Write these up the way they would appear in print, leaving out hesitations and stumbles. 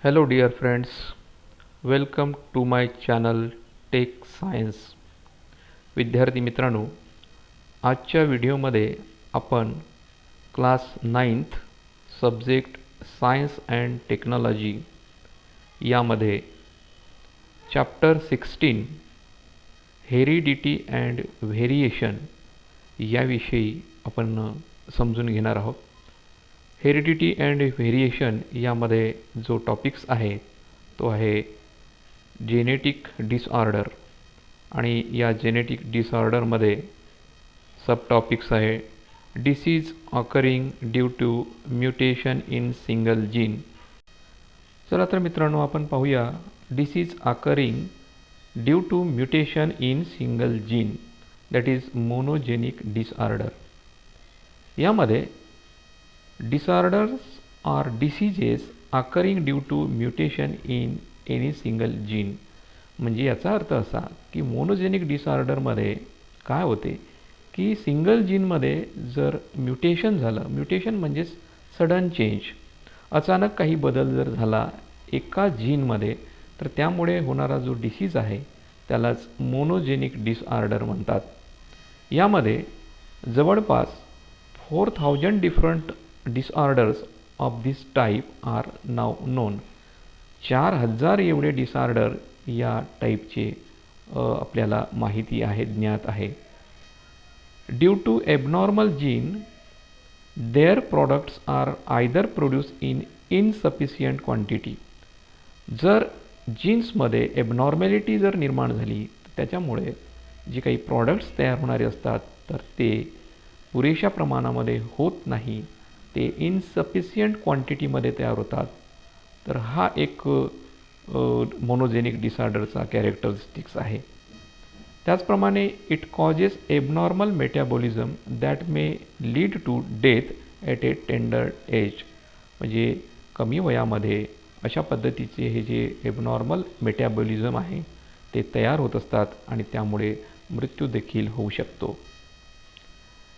Hello dear friends, welcome to my channel tech science. विद्यार्थी मित्रांनो, आजच्या व्हिडिओमध्ये आपण class 9th subject science and technology यामध्ये चॅप्टर 16 हेरिडिटी अँड व्हेरिएशन याविषयी आपण समजून घेणार आहोत. हेरिडिटी अँड व्हेरिएशन यामध्ये जो टॉपिक्स आहे तो आहे जेनेटिक डिसऑर्डर आणि या जेनेटिक डिसऑर्डरमध्ये सब टॉपिक्स आहे disease occurring due to mutation in single gene. चला तर मित्रांनो, आपण पाहूया disease occurring due to mutation in single gene, that is monogenic disorder. यामध्ये disorders are diseases occurring due to mutation in any single gene. म्हणजे याचा अर्थ असा की मोनोजेनिक डिसऑर्डरमध्ये काय होते की सिंगल जीनमध्ये जर म्युटेशन झालं, म्युटेशन म्हणजे सडन चेंज, अचानक काही बदल जर झाला एका जीनमध्ये, तर त्यामुळे होणारा जो डिसीज आहे त्यालाच मोनोजेनिक डिसऑर्डर म्हणतात. यामध्ये जवळपास 4000 different disorders of this type are now known. 4000 एवढे डिसऑर्डर या टाईपचे आपल्याला माहिती आहे, ज्ञात आहे. Due to abnormal gene their products are either produce in insufficient quantity. जर जीन्समध्ये एबनॉर्मॅलिटी जर निर्माण झाली तर त्याच्यामुळे जे काही प्रॉडक्ट्स तयार होणारे असतात तर ते पुरेशा प्रमाणामध्ये होत नाही, ते इनसफिशियंट क्वांटिटीमध्ये तयार होतात. तर हा एक मोनोजेनिक डिसऑर्डरचा कॅरेक्टरिस्टिक्स आहे. त्याचप्रमाणे it causes abnormal metabolism that may lead to death at a tender age. म्हणजे कमी वयामध्ये अशा पद्धतीचे हे जे एबनॉर्मल मेटाबॉलिझम आहे ते तयार होत असतात आणि त्यामुळे मृत्यू देखील होऊ शकतो.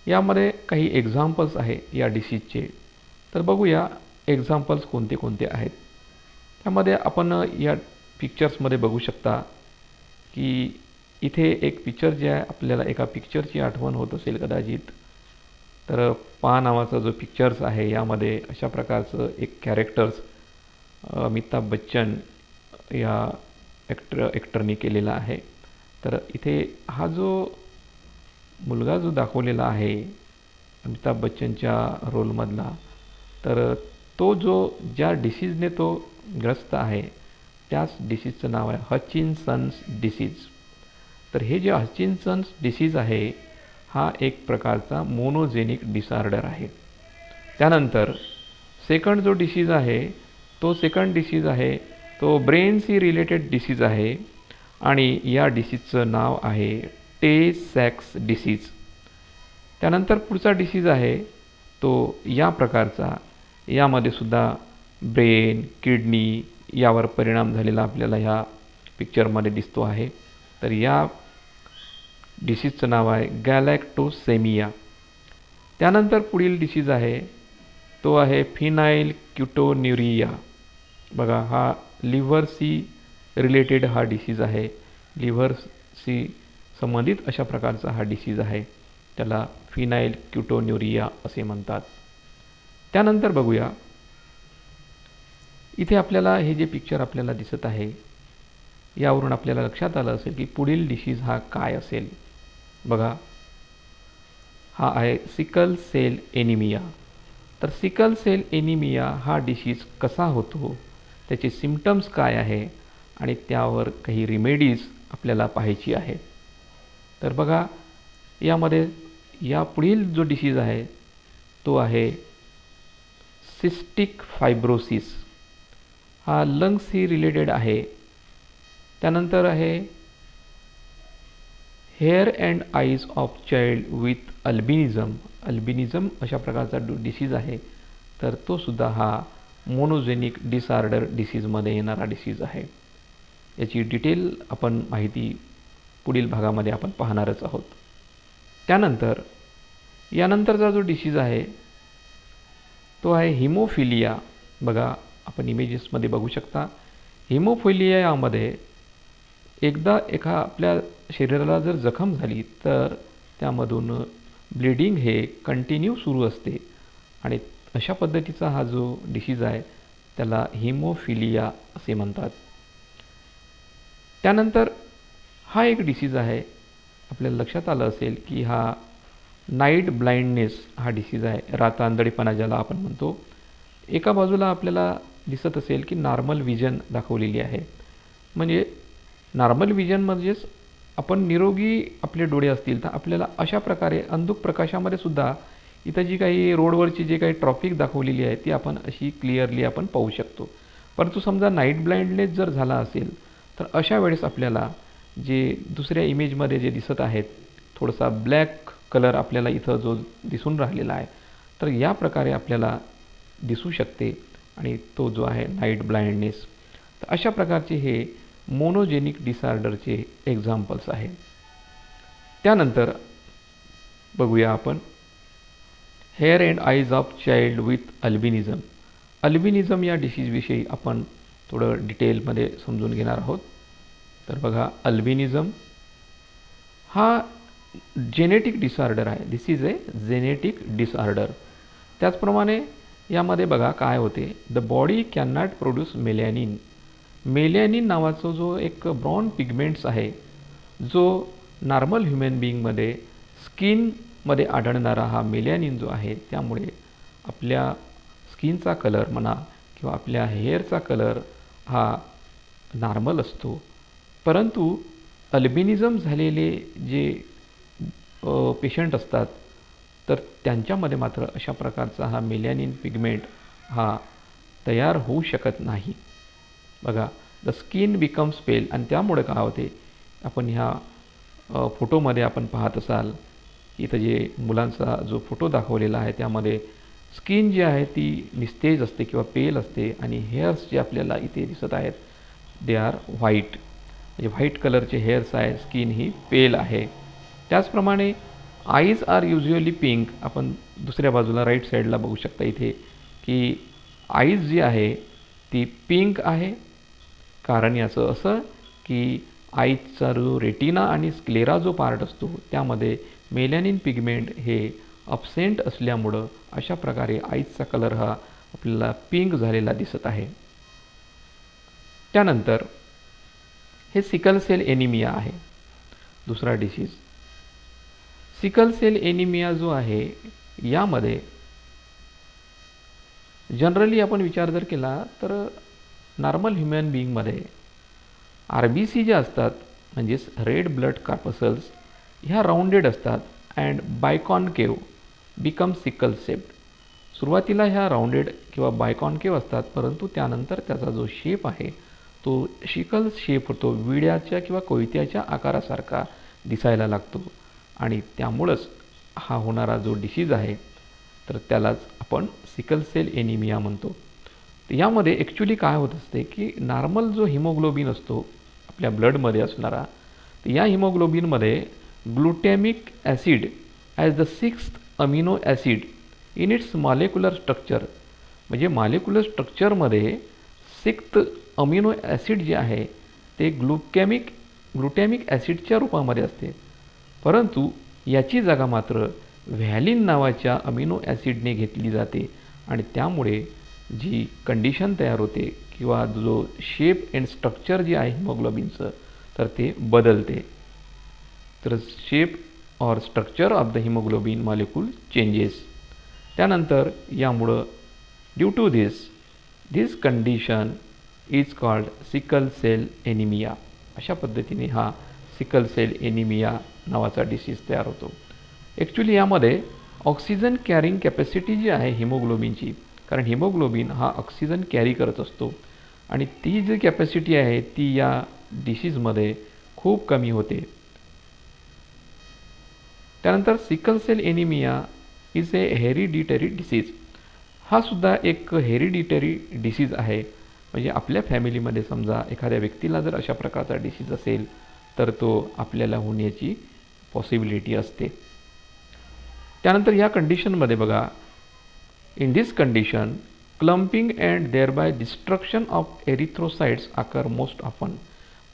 यामध्ये काही एक्झाम्पल्स आहे या डिसीजचे, तर बघूया एक्झाम्पल्स कोणते कोणते आहेत. त्यामध्ये आपण या पिक्चर्समध्ये बघू शकता की इथे एक पिक्चर जे आहे, आपल्याला एका पिक्चरची आठवण होत असेल कदाचित. तर पा नावाचा जो पिक्चर्स आहे यामध्ये अशा प्रकारचं एक कॅरेक्टर्स अमिताभ बच्चन या ॲक्टरनी केलेला आहे. तर इथे हा जो मुलगा जो दाखवलेला आहे अमिताभ बच्चनच्या रोलमधला, तर तो जो ज्या डिसीजने तो ग्रस्त आहे त्याच डिसीजचं नाव आहे हचिन्सन्स डिसीज. तर हे जे हचिन्सन्स डिसीज आहे हा एक प्रकारचा मोनोजेनिक डिसऑर्डर आहे. त्यानंतर सेकंड जो डिसीज आहे तो सेकंड डिसीज आहे तो ब्रेनशी रिलेटेड डिसीज आहे आणि या डिसीजचं नाव आहे टे सॅक्स डिसीज. त्यानंतर पुढचा डिसीज आहे तो या प्रकारचा, यामध्ये सुद्धा ब्रेन, किडनी यावर परिणाम झालेला आपल्याला ह्या पिक्चरमध्ये दिसतो आहे. तर या डिसीजचं नाव आहे गॅलॅक्टोसेमिया. त्यानंतर पुढील डिसीज आहे तो आहे फिनाइल क्युटोन्युरिया. बघा, हा लिव्हरशी रिलेटेड हा डिसीज आहे, लिव्हरशी संबंधित अशा प्रकारचा हा डिसीज आहे, त्याला फिनाइल क्युटोन्युरिया असे म्हणतात. त्यानंतर बघूया इथे आपल्याला हे जे पिक्चर आपल्याला दिसत आहे यावरून आपल्याला लक्षात आलं असेल की पुढील डिसीज हा काय असेल. बघा, हा आहे सिकल सेल एनिमिया. तर सिकल सेल एनिमिया हा डिसीज कसा होतो, त्याचे सिम्पटम्स काय आहे आणि त्यावर काही रेमेडीज आपल्याला पाहायची आहे. तर बघा, यामध्ये या पुढील जो डिसीज आहे तो आहे सिस्टिक फायब्रोसिस. हा लंग्सशी रिलेटेड आहे. त्यानंतर आहे hair and eyes of child with albinism. Albinism अशा प्रकारचा डिसीज आहे, तर तो सुद्धा हा मोनोजेनिक डिसऑर्डर डिसीजमध्ये येणारा डिसीज आहे. याची डिटेल आपण माहिती पुढील भागामध्ये आपण पाहणारच आहोत. त्यानंतर यानंतरचा जो डिसीज आहे तो आहे हिमोफिलिया. बघा, आपण इमेजेसमध्ये बघू शकता. हिमोफिलिया यामध्ये एकदा आपल्या शरीराला जर जखम झाली तर त्यामधून ब्लिडिंग हे कंटिन्यू सुरू असते आणि अशा पद्धतीचा हा जो डिसीज आहे त्याला हिमोफिलिया असे म्हणतात. त्यानंतर हा एक डिसीज आहे, आपल्याला लक्षात आलं असेल की हा नाईट ब्लाइंडनेस हा डिसीज आहे, रातआंधळेपणा ज्याला आपण म्हणतो. एका बाजूला आपल्याला दिसत असेल की नॉर्मल विजन दाखवलेली आहे, म्हणजे नॉर्मल विजन म्हणजेच आपण निरोगी आपले डोळे असतील तर आपल्याला अशा प्रकारे अंधुक प्रकाशामध्ये सुद्धा इथं जी काही रोडवरची जे काही ट्रॉफिक दाखवलेली आहे ती आपण अशी क्लिअरली आपण पाहू शकतो. परंतु समजा नाईट ब्लाइंडनेस जर झाला असेल तर अशा वेळेस आपल्याला जे दुसऱ्या इमेजमध्ये जे दिसत आहेत थोडासा ब्लॅक कलर आपल्याला इथं जो दिसून राहिलेला आहे तर या प्रकारे आपल्याला दिसू शकते आणि तो जो आहे नाईट ब्लाइंडनेस. तर अशा प्रकारचे हे मोनोजेनिक डिसऑर्डरचे एक्झाम्पल्स आहेत. त्यानंतर बघूया आपण hair and eyes of child with albinism. Albinism या डिसीजविषयी आपण थोडं डिटेलमध्ये समजून घेणार आहोत. तर बघा, अल्बिनिझम हा जेनेटिक डिसऑर्डर आहे. दिस इज ए जेनेटिक डिसऑर्डर. त्याचप्रमाणे यामध्ये बघा काय होते, the body can not produce melanin. Melanin नावाचा जो एक ब्राउन पिगमेंट्स आहे जो नॉर्मल ह्युमन बीइंगमध्ये स्किनमध्ये आढळणारा हा मेलॅनिन जो आहे त्यामुळे आपल्या स्किनचा कलर म्हणा किंवा आपल्या हेअरचा कलर हा नॉर्मल असतो. परंतु अल्बिनिझम झालेले जे पेशंट असतात तर त्यांच्यामध्ये मात्र अशा प्रकारचा हा मेलॅनिन पिगमेंट हा तयार होऊ शकत नाही. बघा, द स्किन बिकम्स पेल आणि त्यामुळे काय होते, आपण ह्या फोटोमध्ये आपण पाहत असाल इथं जे मुलांचा जो फोटो दाखवलेला आहे त्यामध्ये स्किन जी आहे ती निस्तेज असते किंवा पेल असते आणि हेअर्स जे आपल्याला इथे दिसत आहेत दे आर व्हाईट, म्हणजे व्हाईट कलरचे हेअर्स आहे, स्किन ही पेल आहे. त्याचप्रमाणे आईज आर युज्युअली पिंक. आपण दुसऱ्या बाजूला राईट साईडला बघू शकता इथे की आईज जी आहे ती पिंक आहे. कारण याचं असं की आईजचा जो रेटिना आणि स्क्लेरा जो पार्ट असतो त्यामध्ये मेलॅनिन पिगमेंट हे अब्सेंट असल्यामुळं अशा प्रकारे आईजचा कलर हा आपल्याला पिंक झालेला दिसत आहे. त्यानंतर हे सिकल सेल एनिमिया आहे, दुसरा डिसीज. सिकल सेल एनिमिया जो आहे यामध्ये जनरली आपण विचार जर केला तर नॉर्मल ह्युमन बीइंगमध्ये RBC ज्या असतात म्हणजेच रेड ब्लड कॉर्पसल्स ह्या राऊंडेड असतात अँड बायकॉन्केव बिकम सिकल शेप्ड. सुरुवातीला ह्या राऊंडेड किंवा बायकॉन्केव असतात परंतु त्यानंतर त्याचा जो शेप आहे तो शिकल शेप होतो, विड्याच्या किंवा कोयत्याच्या आकारासारखा दिसायला लागतो आणि त्यामुळंच हा होणारा जो डिसीज आहे तर त्यालाच आपण सिकल सेल एनिमिया म्हणतो. तर यामध्ये ॲक्च्युली काय होत असते की नॉर्मल जो हिमोग्लोबिन असतो आपल्या ब्लडमध्ये असणारा, तर या हिमोग्लोबिनमध्ये glutamic acid as the 6th amino acid in its molecular structure, म्हणजे मॉलिक्युलर स्ट्रक्चरमध्ये 6th अमिनो ॲसिड जे आहे ते ग्लुटॅमिक ॲसिडच्या रूपामध्ये असते. परंतु याची जागा मात्र व्हॅलिन नावाच्या अमिनो ॲसिडने घेतली जाते आणि त्यामुळे जी कंडिशन तयार होते किंवा जो शेप अँड स्ट्रक्चर जे आहे हिमोग्लोबिनचं तर ते बदलते. तर शेप और structure of the haemoglobin molecule changes. त्यानंतर यामुळं due to this condition is called sickle cell anaemia. अशा पद्धतीने हा सिकल सेल एनिमिया नावाचा डिसीज तयार होतो. ॲक्च्युली यामध्ये ऑक्सिजन कॅरिंग कॅपॅसिटी जी आहे हिमोग्लोबिनची, कारण हिमोग्लोबिन हा ऑक्सिजन कॅरी करत असतो आणि ती जी कॅपॅसिटी आहे ती या डिसीजमध्ये खूप कमी होते. त्यानंतर sickle cell anaemia is a hereditary disease. हा सुद्धा एक हेरिडिटरी डिसीज आहे, म्हणजे आपल्या फॅमिलीमध्ये समजा एखाद्या व्यक्तीला जर अशा प्रकारचा डिसीज असेल तर तो आपल्याला होण्याची पॉसिबिलिटी असते. त्यानंतर या कंडिशनमध्ये बघा, in this condition clumping and thereby destruction of erythrocytes occur most often.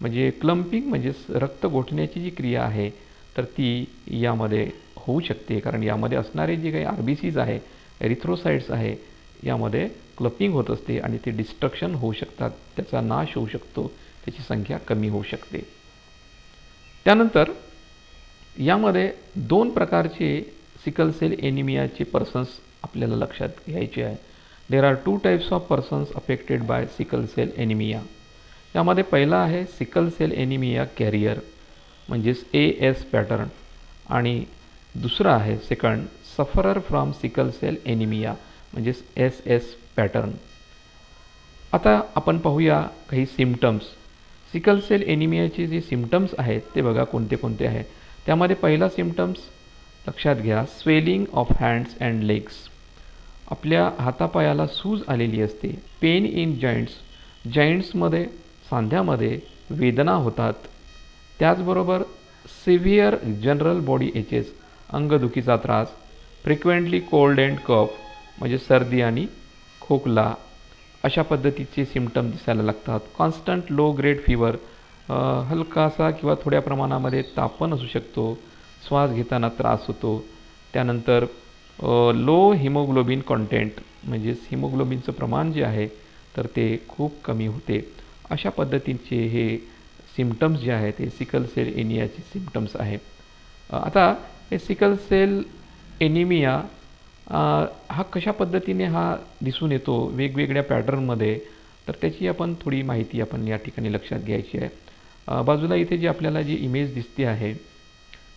म्हणजे क्लम्पिंग म्हणजे रक्त गोठण्याची जी क्रिया आहे तर ती यामध्ये होऊ शकते, कारण यामध्ये असणारे जे काही RBCs आहे, एरिथ्रोसाइट्स आहे, यामध्ये क्लम्पिंग होत असते आणि ते डिस्ट्रक्शन होऊ शकतात, त्याचा नाश होऊ शकतो, त्याची संख्या कमी होऊ शकते. त्यानंतर यामध्ये 2 प्रकारचे सिकल सेल एनिमियाचे पर्सन्स आपल्याला लक्षात घ्यायचे आहे. There are 2 types of persons affected by sickle cell anaemia. यामध्ये पहिला आहे सिकल सेल एनिमिया कॅरियर म्हणजेच AS पॅटर्न, आणि दुसरा आहे second sufferer from sickle cell anaemia म्हणजेच SS पॅटर्न. आता आपण पाहूया काही सिम्पटम्स. सिकल सेल एनिमियाचे जे सिम्पटम्स आहेत ते बघा कोणते कोणते आहेत. त्यामध्ये पहिला सिम्पटम्स लक्षात घ्या, swelling of hands and legs. आपल्या हातापायाला सूज आलेली असते. पेन इन जॉईंट्स, जॉईंट्समध्ये सांध्यामध्ये वेदना होतात. त्याचबरोबर सिव्हिअर जनरल बॉडी एचेस, अंगदुखीचा त्रास. फ्रिक्वेंटली कोल्ड अँड कफ म्हणजे सर्दी आणि खोकला, अशा पद्धतीचे सिम्पटम दिसायला लागतात. कॉन्स्टंट लो ग्रेड फीवर, हलकासा किंवा थोड्या प्रमाणामध्ये ताप पण असू शकतो. श्वास घेताना त्रास होतो. त्यानंतर लो हिमोग्लोबिन कॉन्टेंट म्हणजेच हिमोग्लोबिनचं प्रमाण जे आहे तर ते खूप कमी होते. अशा पद्धतीचे हे सिम्पटम्स जे आहेत ते सिकल सेल एनिमियाचे सिम्पटम्स आहेत. आता हे सिकल सेल एनिमिया हा कशा पद्धतीने हा दिसून येतो वेगवेगळ्या पॅटर्नमध्ये, तर त्याची आपण थोडी माहिती आपण या ठिकाणी लक्षात घ्यायची आहे. बाजूला इथे जी आपल्याला जी इमेज दिसते आहे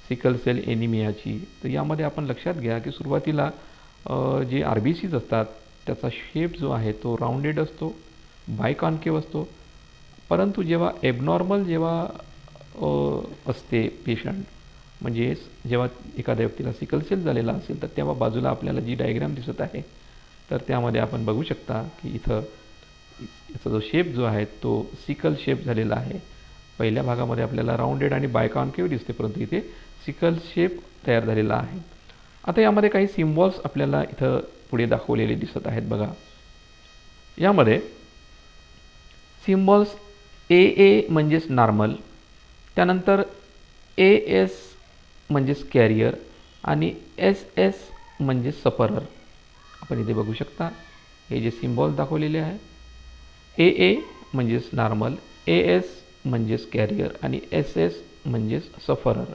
सिकल सेल एनिमियाची, तर यामध्ये आपण लक्षात घ्या की सुरुवातीला जे RBCs असतात त्याचा शेप जो आहे तो राऊंडेड असतो, बायकॉन्केव्ह असतो. परंतु जेव्हा एबनॉर्मल असते पेशंट, म्हणजे जेव्हा एखाद्या व्यक्तीला सिकल सेल झालेला असेल तर तेव्हा बाजूला आपल्याला जी डायग्राम दिसत आहे तर त्यामध्ये आपण बघू शकता की इथं याचा जो शेप जो आहे तो सिकल शेप झालेला आहे. पहिल्या भागामध्ये आपल्याला राऊंडेड आणि बायकॉन्केव्ह दिसते, परंतु इथे सिकल शेप तयार झालेला आहे. आता यामध्ये काही सिम्बॉल्स आपल्याला इथं पुढे दाखवलेले दिसत आहेत बघा. यामध्ये सिम्बॉल्स AA म्हणजेच नॉर्मल, त्यानंतर AS म्हणजेच कॅरियर आणि SS म्हणजेच सफरर. आपण इथे बघू शकता हे जे सिम्बॉल दाखवलेले आहे, AA म्हणजेच नॉर्मल, AS म्हणजेच कॅरियर आणि SS म्हणजेच सफरर.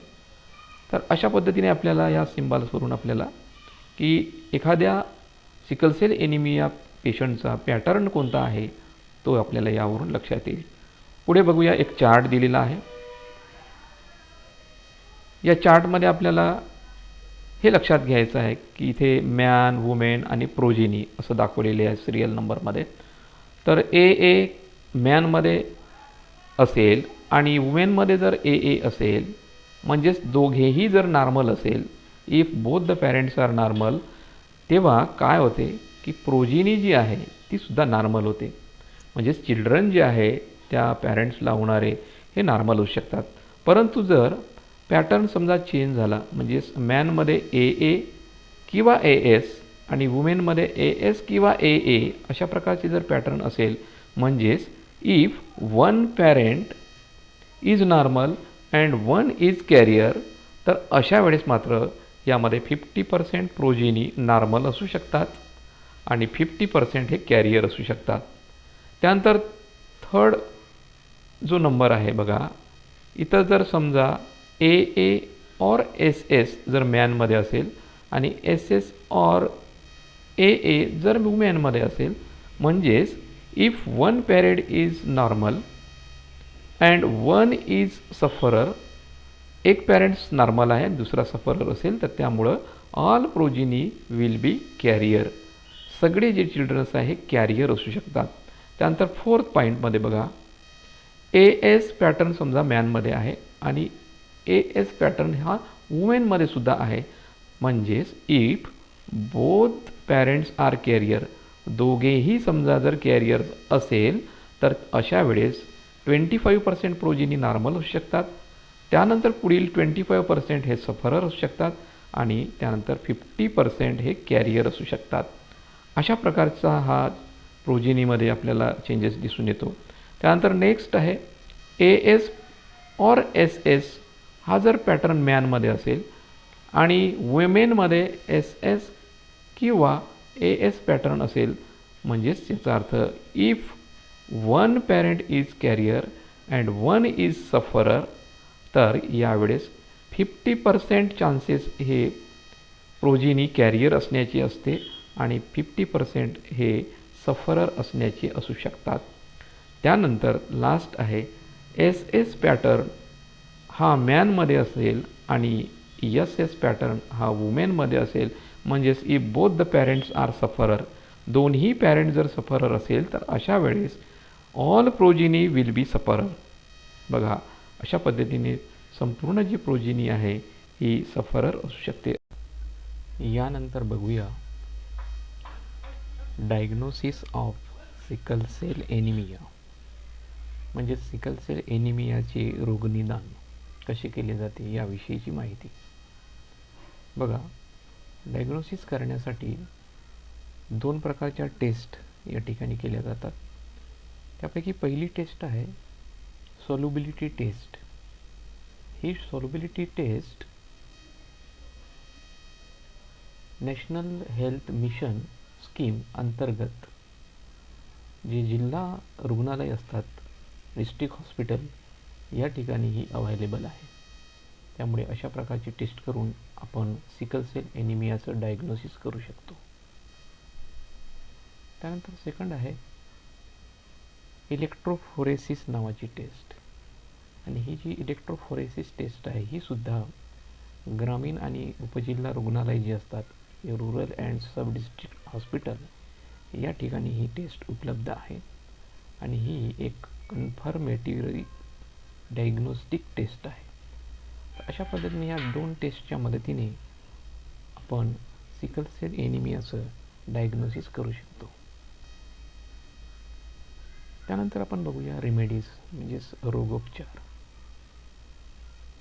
तर अशा पद्धतीने आपल्याला या सिम्बॉल्सवरून आपल्याला की एखाद्या सिकल सेल एनिमिया पेशंटचा पॅटर्न कोणता आहे तो आपल्याला यावरून लक्षात येईल. पुढे बघूया, एक चार्ट दिलेला आहे. या चार्टमध्ये आपल्याला हे लक्षात घ्यायचं आहे की इथे मॅन, वुमेन आणि प्रोजेनी असं दाखवलेले आहे सिरियल नंबरमध्ये. तर AA मॅनमध्ये असेल आणि वुमेनमध्ये जर AA असेल म्हणजेच दोघेही जर नॉर्मल असेल, if both the parents are normal, तेव्हा काय होते की प्रोजेनी जी आहे ती सुद्धा नॉर्मल होते. म्हणजेच चिल्ड्रन जे आहे त्या पॅरेंट्सला होणारे हे नॉर्मल होऊ शकतात. परंतु जर पॅटर्न समजा चेंज झाला, म्हणजेच मॅनमध्ये AA किंवा AS आणि वुमेनमध्ये AS किंवा AA अशा प्रकारचे जर पॅटर्न असेल, म्हणजेच if one parent is normal and one is carrier, तर अशा वेळेस मात्र यामध्ये 50% प्रोजेनी नॉर्मल असू शकतात आणि 50% हे कॅरियर असू शकतात. त्यानंतर थर्ड जो नंबर आहे बघा, इथं जर समजा AA और SS जर मॅनमध्ये असेल आणि SS और AA जर वुमेनमध्ये असेल, म्हणजेच if one parent is normal and one is sufferer, एक पॅरेंट्स नॉर्मल आहे दुसरा सफरर असेल, तर त्यामुळं all progeny will be carrier. सगळे जे चिल्ड्रन्स आहे कॅरियर असू शकतात. त्यानंतर फोर्थ पॉईंटमध्ये बघा, AS पॅटर्न समजा मॅनमध्ये आहे आणि AS पॅटर्न हा वुमेनमध्ये सुद्धा आहे, म्हणजेच if both parents are carrier, दोघेही समजा जर कॅरियर्स असेल तर अशा वेळेस 25% प्रोजेनी नॉर्मल असू शकतात. त्यानंतर पुढील 25% हे सफरर असू शकतात आणि त्यानंतर 50% हे कॅरियर असू शकतात. अशा प्रकारचा हा प्रोजिनीमध्ये आपल्याला चेंजेस दिसून येतो. त्यानंतर नेक्स्ट आहे AS और SS हा जर पॅटर्न मॅनमध्ये असेल आणि वुमेनमध्ये SS किंवा AS पॅटर्न असेल, म्हणजेच याचा अर्थ if one parent is carrier and one is sufferer, तर यावेळेस 50% चान्सेस हे प्रोजिनी कॅरियर असण्याची असते आणि 50% हे सफरर असण्याची असू शकतात. त्यानंतर लास्ट आहे SS पॅटर्न हा मॅनमध्ये असेल आणि SS पॅटर्न हा वुमेनमध्ये असेल, म्हणजेच if both the parents are sufferer, दोन्ही पॅरेंट जर सफरर असेल तर अशा वेळेस all progeny will be sufferer. बघा, अशा पद्धतीने संपूर्ण जी प्रोजिनी आहे ही सफरर असू शकते. यानंतर बघूया diagnosis of sickle cell anaemia, म्हणजे सिकल सेल एनिमियाचे रोगनिदान कसे केले जाते याविषयीची माहिती. बघा, डायग्नोसिस करण्यासाठी 2 प्रकारच्या टेस्ट या ठिकाणी केल्या जातात. त्यापैकी पहिली टेस्ट आहे सॉल्युबिलिटी टेस्ट. ही solubility test national health mission scheme अंतर्गत जे जिल्हा रुग्णालय असतात, डिस्ट्रिक्ट हॉस्पिटल, या ठिकाणी ही अवेलेबल आहे. त्यामुळे अशा प्रकारची टेस्ट करून आपण सिकल सेल एनिमियाचं डायग्नोसिस करू शकतो. त्यानंतर सेकंड आहे इलेक्ट्रोफोरेसिस नावाची टेस्ट. आणि ही जी इलेक्ट्रोफोरेसिस टेस्ट आहे ही सुद्धा ग्रामीण आणि उपजिल्हा रुग्णालय जे असतात, rural and sub district hospital, या ठिकाणी ही टेस्ट उपलब्ध आहे. आणि ही एक कन्फर्मेटिव्ह डायग्नोस्टिक टेस्ट आहे. तर अशा पद्धतीने या 2 टेस्टच्या मदतीने आपण सिकल सेल एनिमियाचं डायग्नोसिस करू शकतो. त्यानंतर आपण बघूया रेमेडीज, म्हणजेच रोगोपचार.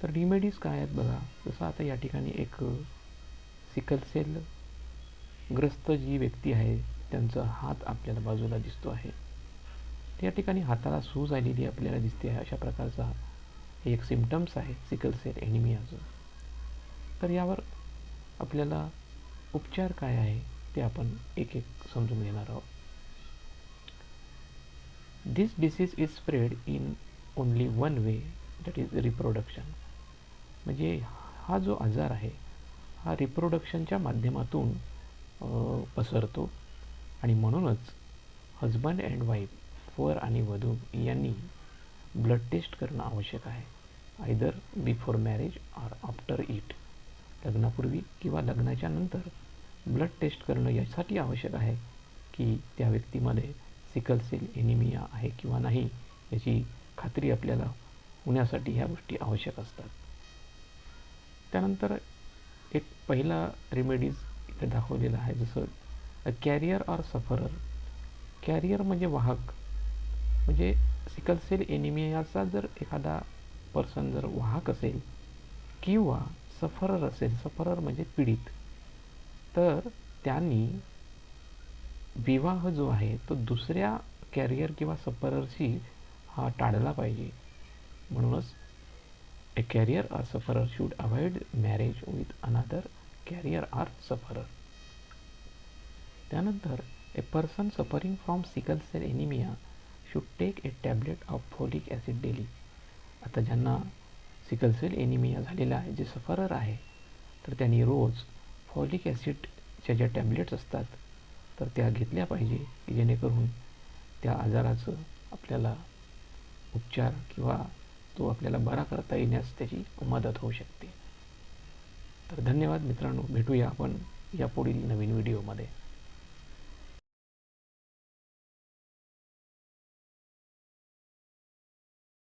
तर रेमेडीज काय आहेत बघा, जसं आता या ठिकाणी एक सिकल सेल ग्रस्त जी व्यक्ती आहे त्यांचा हात आपल्याला बाजूला दिसतो आहे. त्या ठिकाणी हाताला सूज आलेली आपल्याला दिसते आहे. अशा प्रकारचा एक सिम्पटम्स आहे सिकल सेल एनिमियाचं. तर यावर आपल्याला उपचार काय आहे ते आपण एक एक समजून घेणार आहोत. This disease is spread in only one way, that is reproduction. म्हणजे हा जो आजार आहे हा रिप्रोडक्शनच्या माध्यमातून पसरतो आणि म्हणूनच हजबंड अँड वाईफ, वर आणि वधू यांनी ब्लड टेस्ट करणं आवश्यक आहे. Either before marriage or after it, लग्नापूर्वी किंवा लग्नाच्या नंतर ब्लड टेस्ट करणं यासाठी आवश्यक आहे की त्या व्यक्तीमध्ये सिकल सेल एनिमिया आहे किंवा नाही याची खात्री आपल्याला होण्यासाठी ह्या गोष्टी आवश्यक असतात. त्यानंतर एक पहिला रेमेडीज इथे दाखवलेला आहे, जसं कॅरियर ऑर सफरर. कॅरियर म्हणजे वाहक, म्हणजे सिकल सेल एनिमियाचा जर एखादा पर्सन जर वाहक असेल किंवा सफरर असेल, सफरर म्हणजे पीडित, तर त्यांनी विवाह जो आहे तो दुसऱ्या कॅरियर किंवा सफररशी हा टाळला पाहिजे. म्हणूनच a carrier or sufferer should avoid marriage with another carrier or sufferer. त्यानंतर a person suffering from sickle cell anaemia should take a tablet of folic acid daily. आता ज्यांना सिकल सेल एनिमिया झालेला आहे, जे सफरर आहे, तर त्यांनी रोज folic ॲसिडच्या ज्या टॅबलेट्स असतात तर त्या घेतल्या पाहिजे की जेणेकरून त्या आजाराचं आपल्याला उपचार किंवा तो आपल्याला बरा करता येण्यास त्याची मदत होऊ शकते. तर धन्यवाद मित्रांनो, भेटूया आपण या पुढील नवीन व्हिडिओमध्ये.